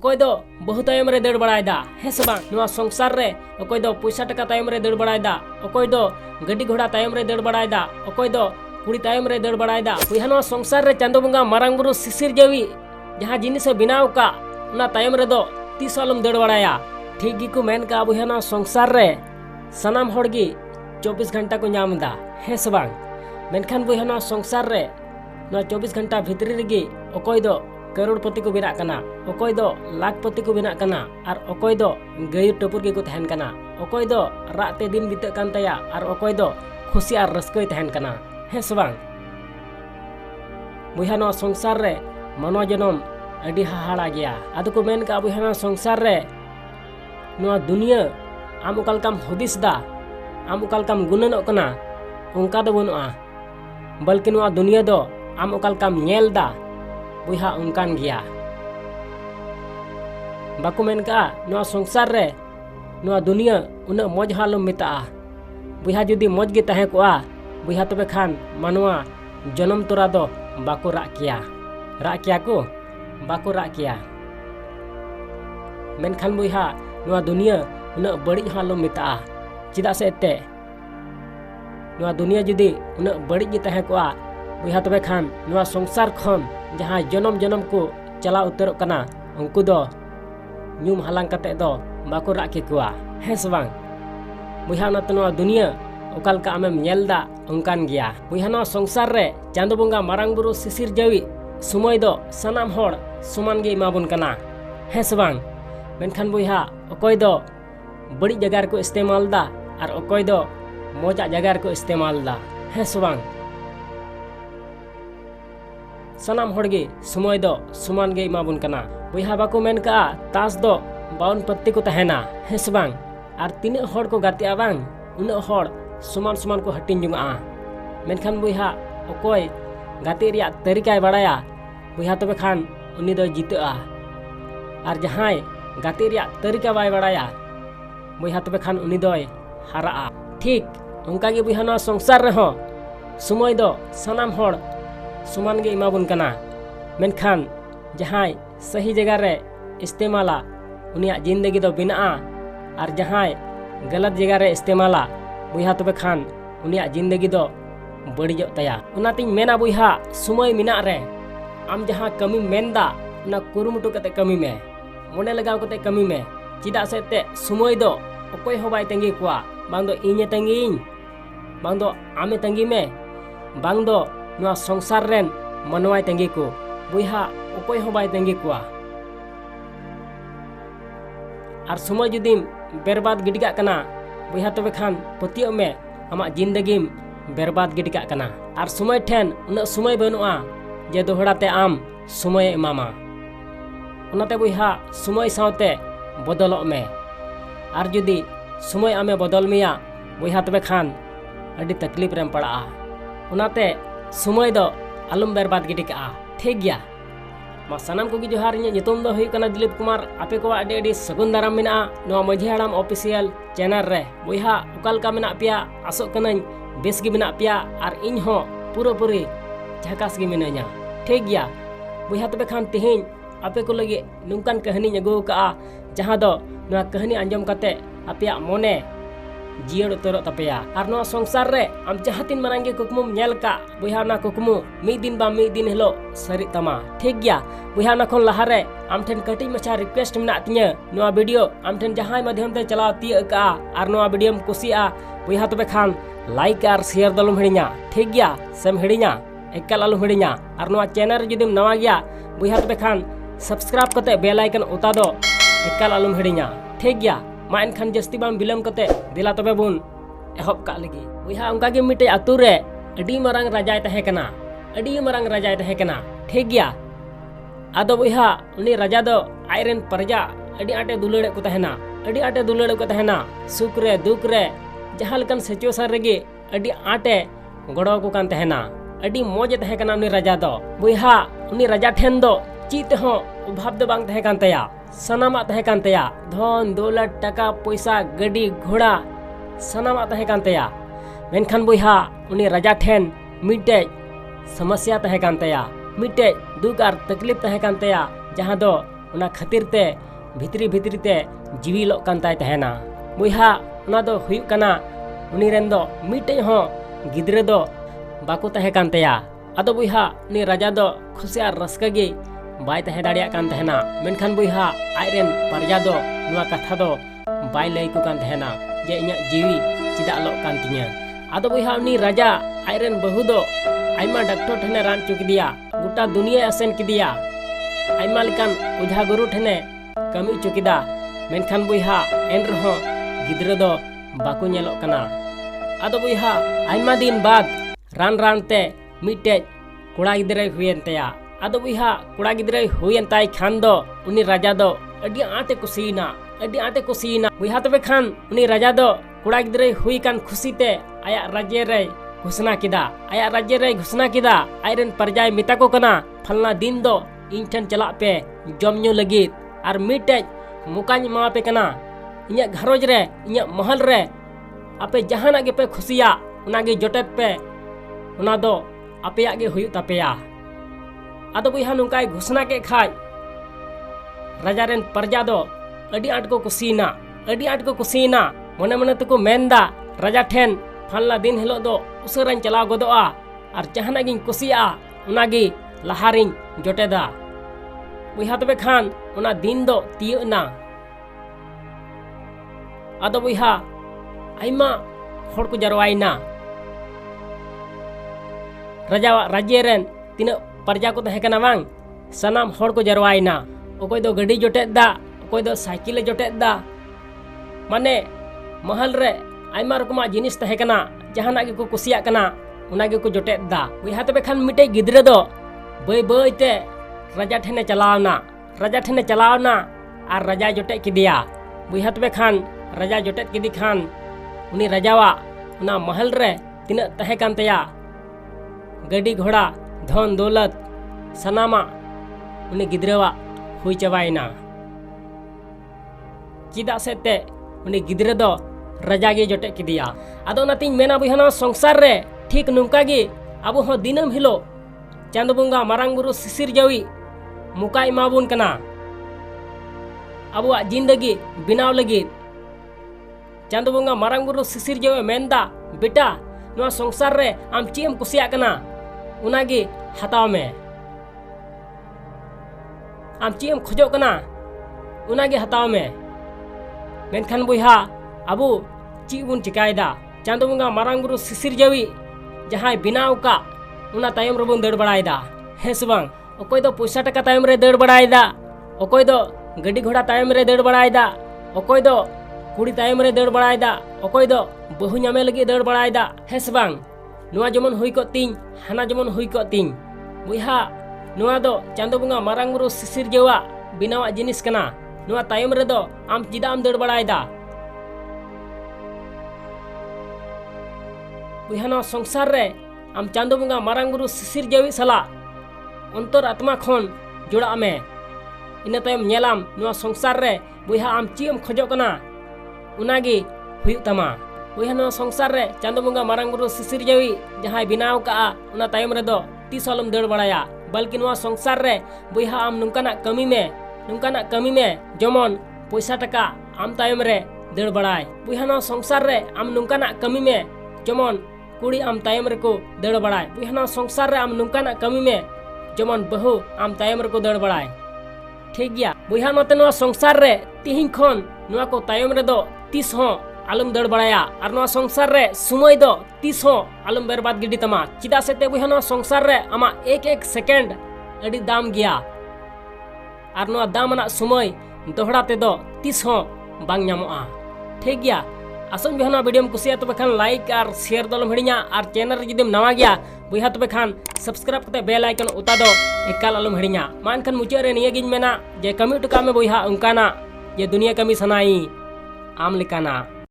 अकोय दो बहु तायम रे दड़ बड़ायदा है से बांग नुआ संसार रे अकोय दो पैसा टका तायम रे दड़ बड़ायदा अकोय दो गड्डी घोड़ा तायम रे दड़ बड़ायदा अकोय दो कुड़ी तायम रे दड़ बड़ायदा बुहा नुआ संसार रे चांदो बंगा मारांग बुरु सिसिर जावी जहां जिनिस बनाव का उना तायम रे दो तीस आलम दड़ बड़ाया ठीक गी को मेन का बुहा नुआ संसार रे सनाम होड़गी 24 घंटा को नामदा है से बांग मेनखान बुहा नुआ संसार रे नुआ 24 घंटा भितरी रेगी अकोय दो करोड़पति को बिना कना अकोय दो लाखपति को बिना कना और अकोय दो गैर टपुर के को तहन कना अकोय दो राते दिन बीते कान तया और अकोय दो खुशी और रस्कय तहन कना है से बांग बुहा नुआ संसार रे मानव जन्म अडी हाहाड़ा गया आदो को मेन का बुहा नुआ संसार रे नुआ दुनिया आम उकालकाम हुदिस दा आम उकालकाम गुननों कना उनका दो बनुआ बल्कि नुआ दुनिया दो आम उकालकाम नेल दा बुहा उनकान गया बाको मेन का नुआ संसार रे नुआ दुनिया उना मौज हालम मिता बुहा जुदी मौज गे तहे कोआ बुहा तबे खान मानवा जन्म तोरा दो बाको राग किया को बाको राग किया मेनखान बुहा नुआ दुनिया उना बड़ी हालम मिता चिदा से एते नुआ दुनिया जुदी उना बड़ी गे तहे कोआ बुहा तबे खान नुआ संसार खन जहाँ जन्म जन्म को चला उतर कना उनको दो न्यूम हालांग कते दो बाको राग केकुआ है से बांग बुहा नुआ दुनिया उकाल का आमेम नेलदा उनकान गया बुहा नुआ संसार रे चांदो बंगा मारांग बुरु सिसिर जावी समय दो सनाम होड़ समान गे इमाबुन कना है से बांग मेनखान बुहा अकोय दो बड़ी जगह को इस्तेमाल दा और अकोय दो मौजा जगह को इस्तेमाल दा है से बांग सनाम होड़गे समय दो समान गे इमाबुन कना बुहा बाको मेन का तास दो 52 पत्ती को तहना है से बांग और तीन होड़ को गाते बांग उन होड़ समान समान को हटिन जुंगा मेनखान बुहा अकोय गाते रिया तरीका बड़ाया बुहा तबे खान उनी दो जीता और जहां गाते रिया तरीका बाय बड़ाया बुहा तबे खान उनी दो हारा ठीक उनका गे बुहा नुआ संसार रे हो समय दो सनाम होड़ समान गे इमाबुन कना मेनखान जहां सही जगह रे इस्तेमाला उनिया जिंदगी दो बिना और जहां गलत जगह रे इस्तेमाला बुहा तबे खान उनिया जिंदगी दो बड़ीजो तया उनातिन मेना बुहा समय मिना रे आम जहां कमी मेनदा उना कुरुमुटु कते कमी में मोने लगाव कते कमी में चिदा से ते समय दो अकोय हो बाय तंगी कुआ बांग दो इnye तंगीñ बांग दो आमे तंगी में बांग दो नुआ संसार रेन मनवाय तंगी को बुहा अकोय हो बाय तंगी कुआ और समय जुदीम बर्बाद गिडिका कना बुहा तबे खान पतियो में आमा जिंदगी बर्बाद गिडिका कना और समय ठेन उना समय बनुआ जे दोहरा ते आम समय इमामा उनाते बुहा समय सावते बदलक में और जुदी समय आमे बदल मिया बुहा तबे खान अडी तकलीफ रेम पड़ा उनाते समय दो आलम बर्बाद गिडिका ठीक गया मा सनाम को जोहार इन नितुम दो हुई कना दिलीप कुमार आपे को अडी अडी सगुन दाराम मिना नुआ माझी हाड़ाम ऑफिशियल चैनल रे बुहा उकाल का मिना पिया आसो कनाñ बेस गी मिना पिया और इन हो पूरा पूरी झकास गी मिनाña ठीक गया बुहा तबे खान तिहिñ आपे को लगे नुकान कहानी अगू का जहां दो नुआ कहानी आंजम कते आपे मोने जियड़ उतर तपेया और नुआ संसार रे आम जहां तीन मारांगे कुकमुम नेल का बुहा ना कुकमु मी दिन बा मी दिन हेलो सरी तमा ठीक गया बुहा ना खन लहारे आम ठेन कटी मछा रिक्वेस्ट मिना तिया नुआ वीडियो आम ठेन जहां माध्यम ते चला ती का और नुआ वीडियो कुसिया बुहा तबे खान लाइक और शेयर दलम हिड़िया ठीक गया सेम हिड़िया एकल आलम हिड़िया और नुआ चैनल जुदीम नवा गया बुहा तबे खान सब्सक्राइब कते बेल आइकन उता दो एकल आलम हिड़िया ठीक गया मा एनखान जस्ती बाम बिलम कते दिला तबे बुन एहब का लगी बुहा उनका गे मिटे आतु रे अडी मारांग राजाय तहे कना अडी मारांग राजाय तहे कना ठीक गया आदो बुहा उनी राजा दो आयरन प्रजा अडी आटे दुलड़े को तहना अडी आटे दुलड़े को तहना सुख रे दुख रे जहां लकन सिचुएशन रेगे अडी आटे गड़ो को कान तहना अडी मौज तहे कना उनी राजा दो बुहा उनी राजा ठेन दो चीत हो उभाब दो बांग तहे कान तया सनामा तहे कान तया धन दौलत टका पैसा गड्डी घोड़ा सनामा तहे कान तया मेनखान बुहा उनी राजा ठेन मिटे समस्या तहे कान तया मिटे दुख और तकलीफ तहे कान तया जहां दो उना खातिर ते भितरी भितरी ते जीवी लोग कान ताय तहना बुहा उना दो हुयुक काना उनी रेन दो मिटे हो गिद्रे दो बाको तहे कान तया आदो बुहा उनी राजा दो खुशी आर रस्का गे बाय तहे दाड़िया कान तहना मेनखान बुहा आयरेन परजा दो नुआ कथा दो बाय लई को कान तहना जे इnya जीवी चिदा लोग कान तिnya आदो बुहा उनी राजा आयरेन बहु दो आयमा डॉक्टर ठने रान चुकिदिया गोटा दुनिया असेन किदिया आयमा लिकान उझा गुरु ठने कमी चुकिदा मेनखान बुहा एन रहो गिद्रे दो बाको नेलोक कना आदो बुहा आयमा दिन बाद रान रान ते मिटे कोड़ा गिद्रे हुयेन तया आदो बुहा कोड़ा गिद्रे हुयेन ताय खान दो उनी राजा दो अडी आते कुसीना बुहा तबे खान उनी राजा दो कोड़ा गिद्रे हुई कान खुशी ते आया राज्य रे घोषणा किदा आयरन परजाय मिता को कना फलना दिन दो इन ठन चला पे जमन्यू लगी और मिटे मुकानी मा पे कना इnya घरोज रे इnya महल रे आपे जहाना गे पे खुशिया उनागे जोटेत पे उना दो आपे आगे हुयु तापेया आदो बुहा नुकाय घोषणा के खाय राजा रेन परजा दो अडी आट को कुसीना मने मने तको मेनदा राजा ठेन फलना दिन हिलो दो उसरान चला गोदोआ और जहाना गिन कुसिया उनागे लहारिन जोटेदा बुहा तबे खान उना दिन दो तियना आदो बुहा आयमा हर को जरवाइना राजा राज्य रेन तीना परजा को तहेकना बांग सनाम हर को जरवाइना ओकोय दो गड्डी जोटेदा ओकोय दो साइकिल जोटेदा माने महल रे आयमा रकमा जिनिस तहेकना जहाना गे को कुसिया कना उनागे को जोटेदा बुहा तबे खान मिटे गिद्रे दो बय बय ते राजा ठेने चलावना और राजा जोटे किदिया बुहा तबे खान राजा जोटेत किदी खान उनी राजावा उना महल रे तीना तहे कान तया गड्डी घोड़ा धन दौलत सनामा उनी गिद्रेवा हुई चबायना चिदा सेते उनी गिद्रे दो राजा गे जोटे किदिया आदो नातिन मेना बुहा संसार रे ठीक नुंका गे अब हो दिनम हिलो चांद बुंगा मारांग बुरु सिसिर जावी मुकाय माबुन कना अबुआ जिंदगी बिनाव लगी चांद बुंगा मारांग बुरु सिसिर जावे मेनदा बेटा नुआ संसार रे आम चीम कुसिया कना उनागे हताव में आम चीम खोजो कना उनागे हताव में मेनखान बुहा अबु ची बुन चिकायदा चांद बुंगा मारांग बुरु सिसिर जावी जहां बिनाव का उना तायम रे बुन दड़ बड़ायदा हेस बांग ओकोय दो पैसा टका तायम रे दड़ बड़ायदा ओकोय दो गड्डी घोड़ा तायम रे दड़ बड़ायदा ओकोय दो कुड़ी तायम रे दड़ बड़ायदा ओकोय दो बहु नामे लगी दड़ बड़ायदा हेस बांग नुआ जमन हुई को तीन हाना जमन हुई को तीन बुहा नुआ दो चांदो बुंगा मारांग बुरु सिसिर जेवा बिनावा जिनिस कना नुआ तायम रे दो आम चिदाम दड़ बड़ायदा बुहा नुआ संसार रे आम चांदो बुंगा मारांग बुरु सिसिर जेवी सला अंतर आत्मा खन जोड़ा में इन तायम नेलाम नुआ संसार रे बुहा आम चीम खोजो कना उनागे हुयु तमा बुहा नुआ संसार रे चांदो बुंगा मारांग बुरु सिसिर जेवी जहां बिनाव का उना तायम रे दो तीस आलम दड़ बड़ाया बल्कि नुआ संसार रे बुहा आम नुंकाना कमी में जमन पैसा टका आम तायम रे दड़ बड़ाय बुहा नुआ संसार रे आम नुंकाना कमी में जमन कुड़ी आम तायम रे को दड़ बड़ाय बुहा नुआ संसार रे आम नुंकाना कमी में जमन बहु आम तायम रे को दड़ बड़ाय ठीक गया बुहा नते नुआ संसार रे तिहिं खन नुआ को तायम रे दो तीस हो आलम दड़ बड़ाया और नुआ संसार रे समय दो तीस हो आलम बर्बाद गिडी तमा चिदा सेते बुहा नुआ संसार रे आमा एक एक सेकेंड अड़ी दाम गया और नुआ दाम ना समय दोहरा ते दो तीस हो बांग ᱧᱟᱢᱚᱜᱼᱟ ठीक गया आसन बुहा नुआ वीडियो कुसिया तबे खान लाइक और शेयर दलम हिड़िया और चैनल रे जदिम नवा गया बुहा तबे खान सब्सक्राइब कते बेल आइकन उता दो एकाल आलम हिड़िया मान खान मुचाद रे निया गिन मेना जे कमी टका में बुहा उनकाना जे दुनिया कमी सनाई आम लिकाना